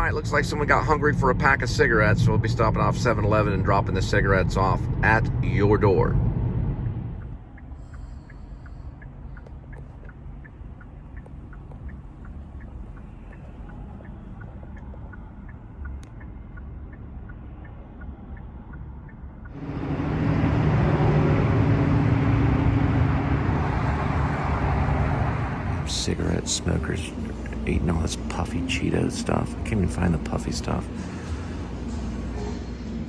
right, looks like someone got hungry for a pack of cigarettes, so we'll be stopping off 7-Eleven and dropping the cigarettes off at your door. Cigarette smokers eating all this puffy Cheeto stuff. I can't even find the puffy stuff.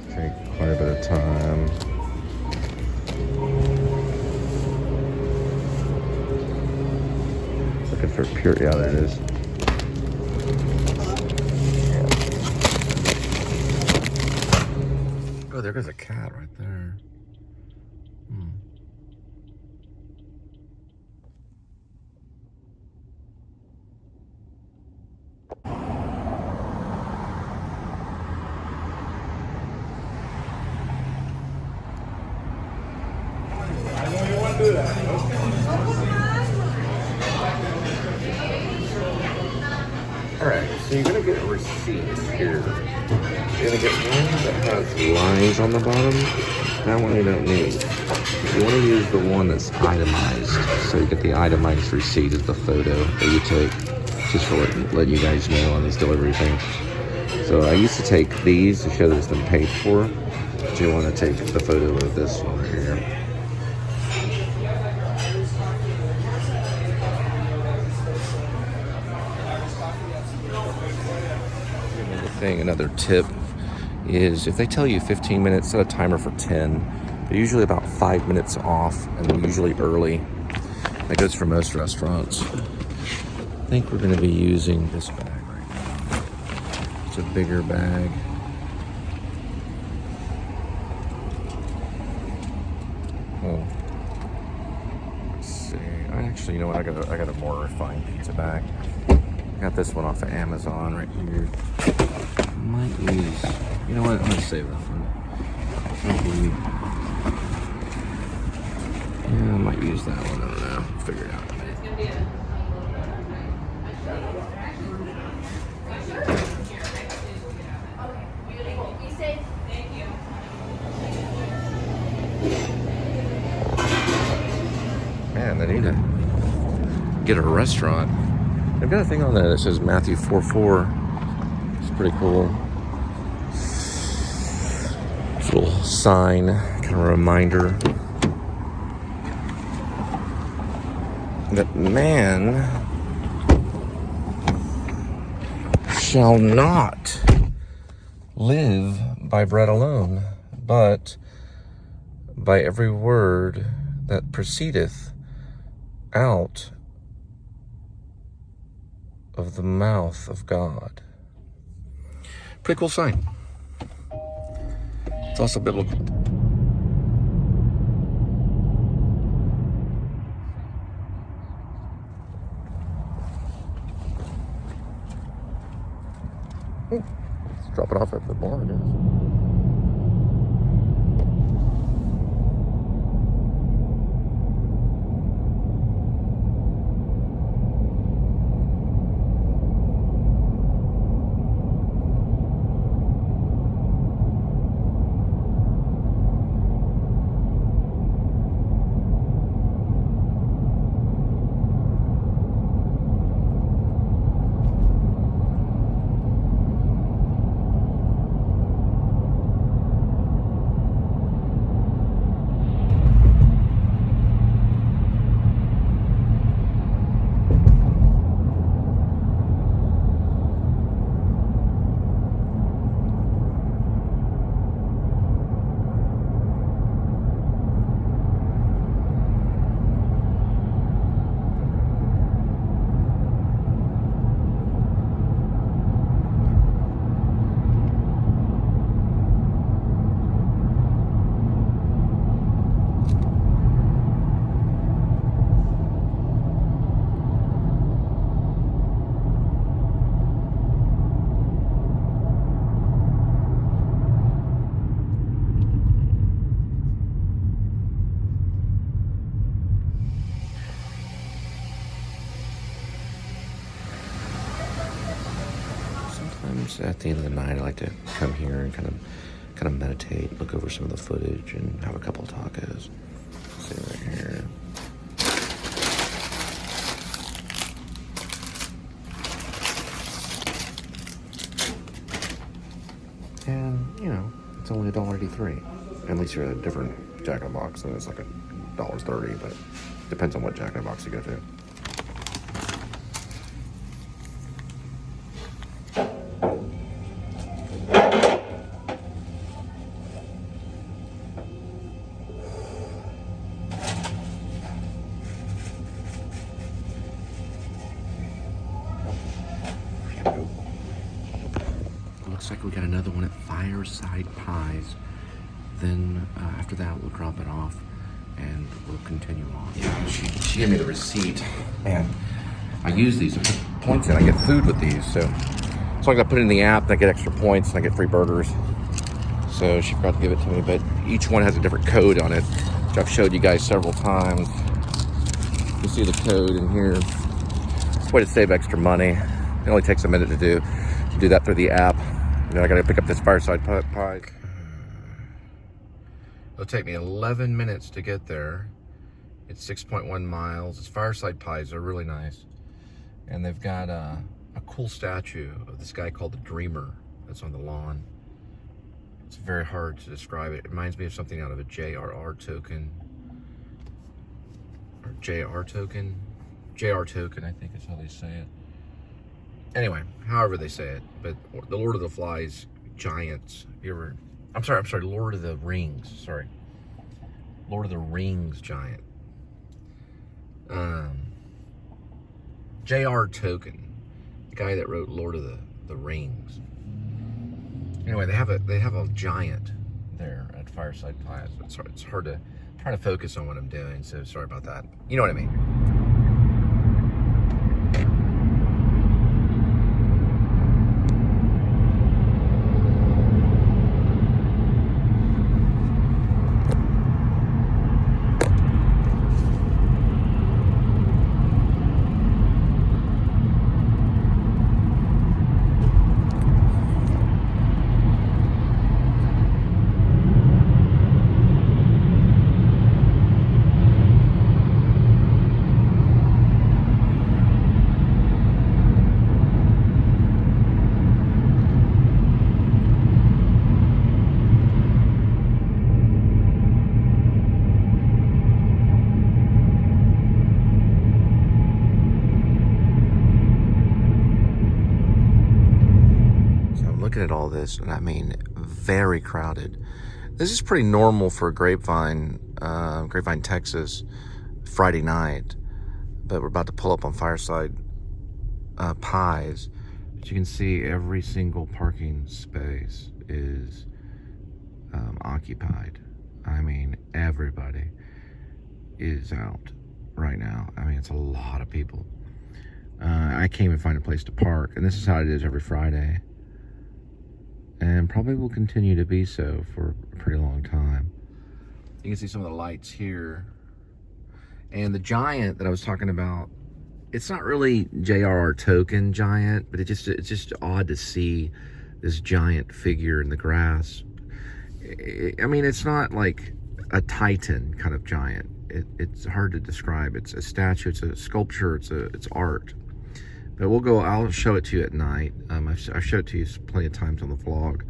Take quite a bit of time. Looking for pure, yeah, there it is. Oh, there goes a cat right there. Alright, so you're going to get a receipt here. You're going to get one that has lines on the bottom. That one you don't need. You want to use the one that's itemized. So you get the itemized receipt as the photo that you take. Just for letting you guys know on these delivery things. So I used to take these to show that it's been paid for. But you want to take the photo of this one here. Another tip is if they tell you 15 minutes, set a timer for 10. They're usually about 5 minutes off, and they're usually early. That goes for most restaurants. I think we're going to be using this bag right now. It's a bigger bag. Oh, let's see. Actually, you know what? I got a more refined pizza bag. I got this one off of Amazon right here. Might use, you know what, I'm gonna save that one. Yeah, I might use that one, I don't know, figure it out. Man, they need to get a restaurant. They've got a thing on there that says Matthew 4:4. It's pretty cool. This little sign, kind of a reminder that man shall not live by bread alone, but by every word that proceedeth out of the mouth of God. Pretty cool sign. It's also biblical. Let's drop it off at the bar, I guess. sometimes at the end of the night, I like to come here and kind of meditate, look over some of the footage, and have a couple of tacos. See right here. And, you know, it's only $1.83. At least you're at a different Jack in the Box, and it's like $1.30, but depends on what Jack in the Box you go to. Looks like we got another one at Fireside Pies. Then after that, we'll drop it off and we'll continue on. Yeah, she gave me the receipt, and I use these to put points in. I get food with these, so as long as I put it in the app, I get extra points and I get free burgers. So she forgot to give it to me, but each one has a different code on it, which I've showed you guys several times. You see the code in here. It's a way to save extra money. It only takes a minute to do. You do that through the app. Then I gotta pick up this Fireside Pie. It'll take me 11 minutes to get there. It's 6.1 miles. It's Fireside Pies. They're really nice. And they've got a cool statue of this guy called the Dreamer that's on the lawn. It's very hard to describe it. It reminds me of something out of a JRR token. Or JR token? JR token, I think is how they say it. Anyway, however they say it. But the Lord of the Flies giants. I'm sorry, Lord of the Rings. Sorry. Lord of the Rings giant. J.R. Tolkien, the guy that wrote Lord of the Rings. Anyway, they have a giant there at Fireside Pies. It's hard to try to focus on what I'm doing, so sorry about that. You know what I mean. At all this, and I mean very crowded. This is pretty normal for Grapevine, Texas, Friday night, but we're about to pull up on Fireside Pies. But you can see every single parking space is occupied. I mean, everybody is out right now. I mean, it's a lot of people. I can't even find a place to park, and this is how it is every Friday. And probably will continue to be so for a pretty long time. You can see some of the lights here. And the giant that I was talking about, it's not really J.R.R. Tolkien giant, but it's just odd to see this giant figure in the grass. I mean, it's not like a Titan kind of giant. It's hard to describe. It's a statue, it's a sculpture, it's art. But I'll show it to you at night. I've showed it to you plenty of times on the vlog.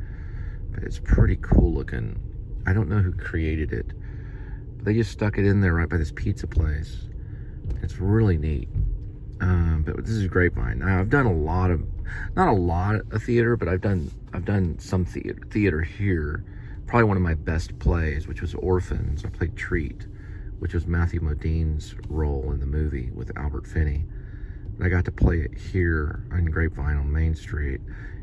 But it's pretty cool looking. I don't know who created it. But they just stuck it in there right by this pizza place. It's really neat. But this is Grapevine. Now, I've done not a lot of theater, but I've done some theater here. Probably one of my best plays, which was Orphans. I played Treat, which was Matthew Modine's role in the movie with Albert Finney. I got to play it here on Grapevine on Main Street.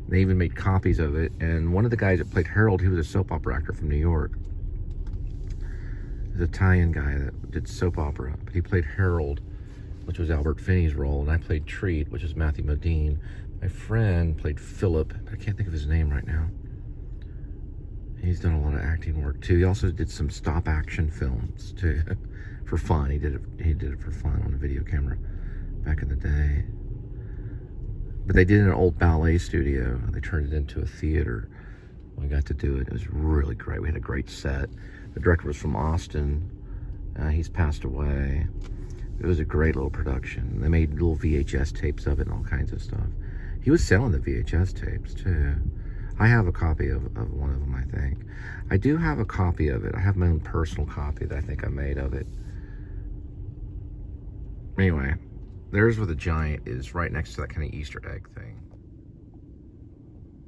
They even made copies of it. And one of the guys that played Harold, he was a soap opera actor from New York. He's an Italian guy that did soap opera. But he played Harold, which was Albert Finney's role. And I played Treat, which is Matthew Modine. My friend played Philip. I can't think of his name right now. He's done a lot of acting work too. He also did some stop action films too, for fun. He did it for fun on a video camera back in the day. But they did it in an old ballet studio. They turned it into a theater. We got to do it. It was really great. We had a great set. The director was from Austin. He's passed away. It was a great little production. They made little VHS tapes of it and all kinds of stuff. He was selling the VHS tapes too. I have a copy of one of them, I think. I do have a copy of it. I have my own personal copy that I think I made of it. Anyway, there's where the giant is, right next to that kind of Easter egg thing.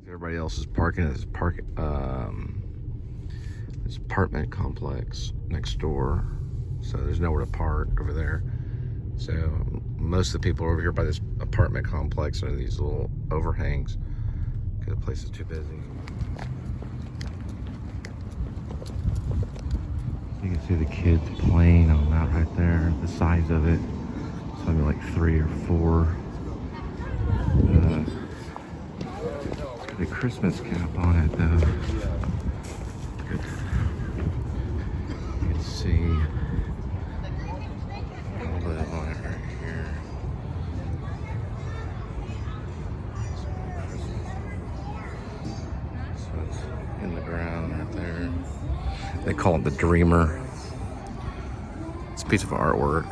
Everybody else is parking at this this apartment complex next door. So there's nowhere to park over there. So most of the people are over here by this apartment complex under these little overhangs because the place is too busy. You can see the kids playing on that right there. The size of it, it's maybe like 3 or 4. It's got a Christmas cap on it though. Good. You can see a little bit on it right here. So it's in the ground right there. They call it the Dreamer. It's a piece of artwork.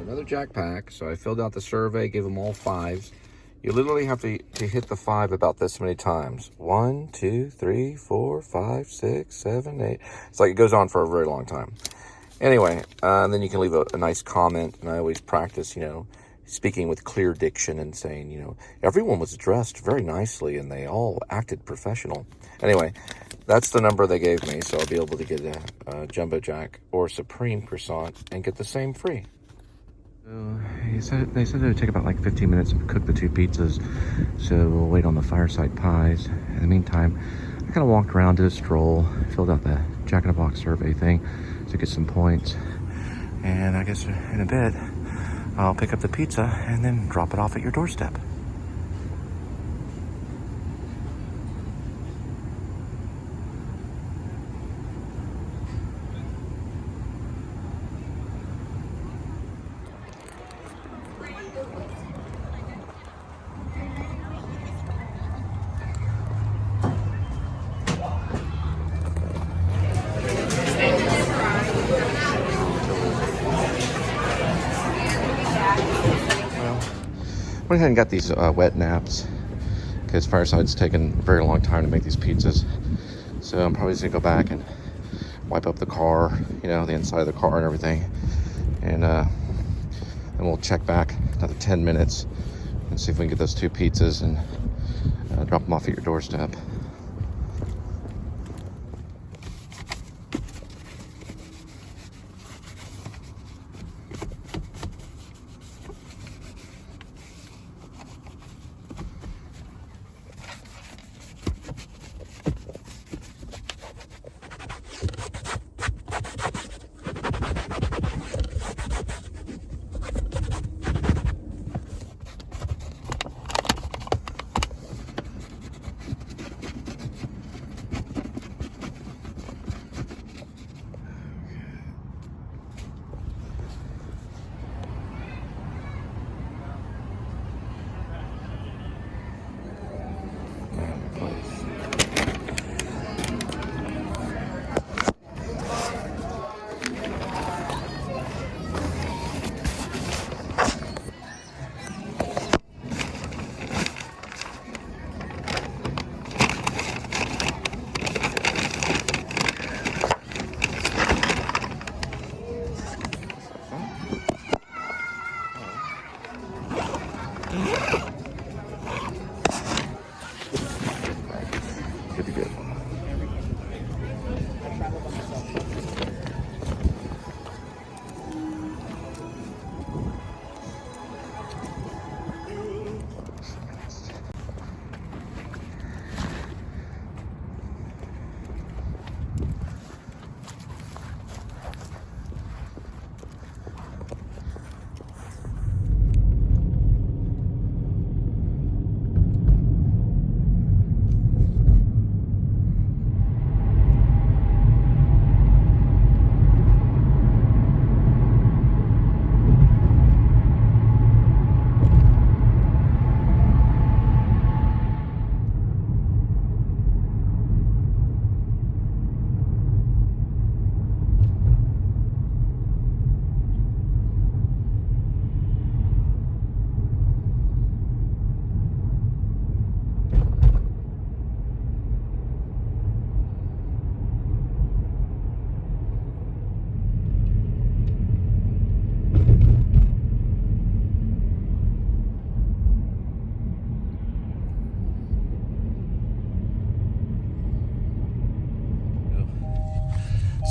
Another jack pack. So I filled out the survey, gave them all 5s. You literally have to hit the 5 about this many times. 1, 2, 3, 4, 5, 6, 7, 8. It's like it goes on for a very long time. Anyway, and then you can leave a nice comment. And I always practice, speaking with clear diction and saying, everyone was dressed very nicely and they all acted professional. Anyway, that's the number they gave me. So I'll be able to get a Jumbo Jack or Supreme croissant and get the same free. So they said it would take about like 15 minutes to cook the 2 pizzas, so we'll wait on the Fireside Pies. In the meantime, I kind of walked around, did a stroll, filled out the Jack in a Box survey thing to get some points, and I guess in a bit I'll pick up the pizza and then drop it off at your doorstep. Went ahead and got these wet naps because Fireside's taken a very long time to make these pizzas. So I'm probably just gonna go back and wipe up the car, the inside of the car and everything. And then we'll check back another 10 minutes and see if we can get those 2 pizzas and drop them off at your doorstep. Good to go.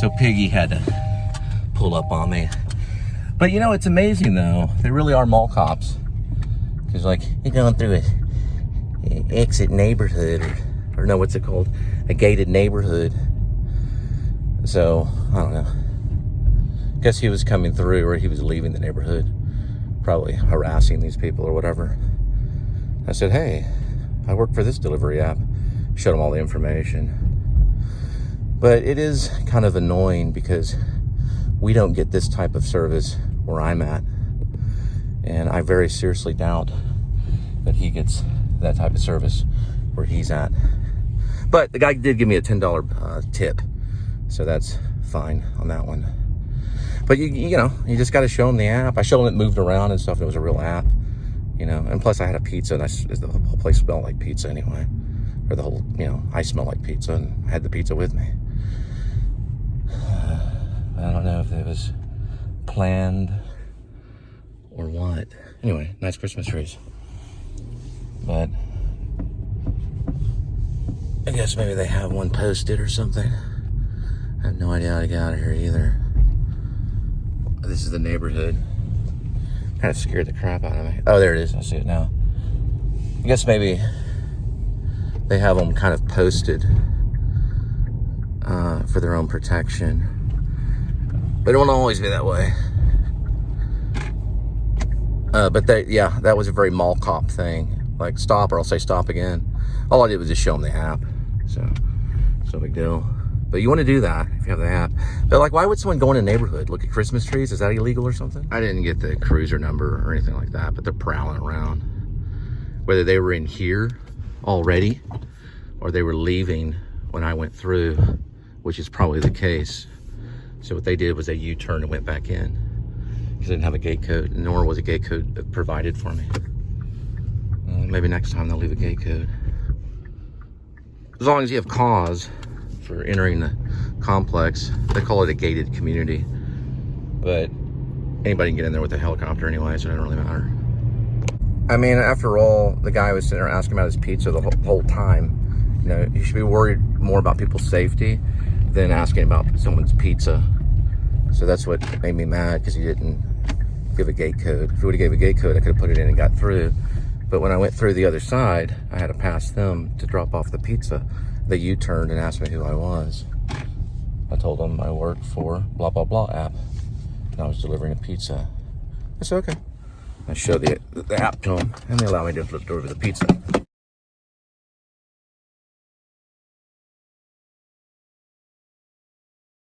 So Piggy had to pull up on me. But you know, it's amazing though. They really are mall cops. Because like, you're going through a exit neighborhood, or no, what's it called? A gated neighborhood. So, I don't know. Guess he was coming through, or he was leaving the neighborhood. Probably harassing these people or whatever. I said, hey, I work for this delivery app. Showed him all the information. But it is kind of annoying because we don't get this type of service where I'm at. And I very seriously doubt that he gets that type of service where he's at. But the guy did give me a $10 tip. So that's fine on that one. But you know, you just got to show him the app. I showed him it moved around and stuff. It was a real app, you know. And plus I had a pizza, and the whole place smelled like pizza anyway. Or the whole, you know, I smell like pizza, and I had the pizza with me. I don't know if it was planned or what. Anyway, nice Christmas trees. But I guess maybe they have one posted or something. I have no idea how to get out of here either. This is the neighborhood. Kind of scared the crap out of me. Oh, there it is. I see it now. I guess maybe they have them kind of posted for their own protection. But it won't always be that way. But yeah, that was a very mall cop thing. Like, stop, or I'll say stop again. All I did was just show them the app. So, it's no big deal. But you want to do that if you have the app. But like, why would someone go in a neighborhood, look at Christmas trees? Is that illegal or something? I didn't get the cruiser number or anything like that, but they're prowling around. Whether they were in here already, or they were leaving when I went through, which is probably the case. So what they did was they U-turned and went back in because they didn't have a gate code, nor was a gate code provided for me. Maybe next time they'll leave a gate code. As long as you have cause for entering the complex. They call it a gated community, but anybody can get in there with a helicopter anyway, so it doesn't really matter. I mean, after all, the guy was sitting there asking about his pizza the whole time. You know, you should be worried more about people's safety than asking about someone's pizza. So that's what made me mad, because he didn't give a gate code. If he would have gave a gate code, I could have put it in and got through. But when I went through the other side, I had to pass them to drop off the pizza. They U-turned and asked me who I was. I told them I worked for blah, blah, blah app. And I was delivering a pizza. I said, okay. I showed the app to them, and they allowed me to deliver the pizza.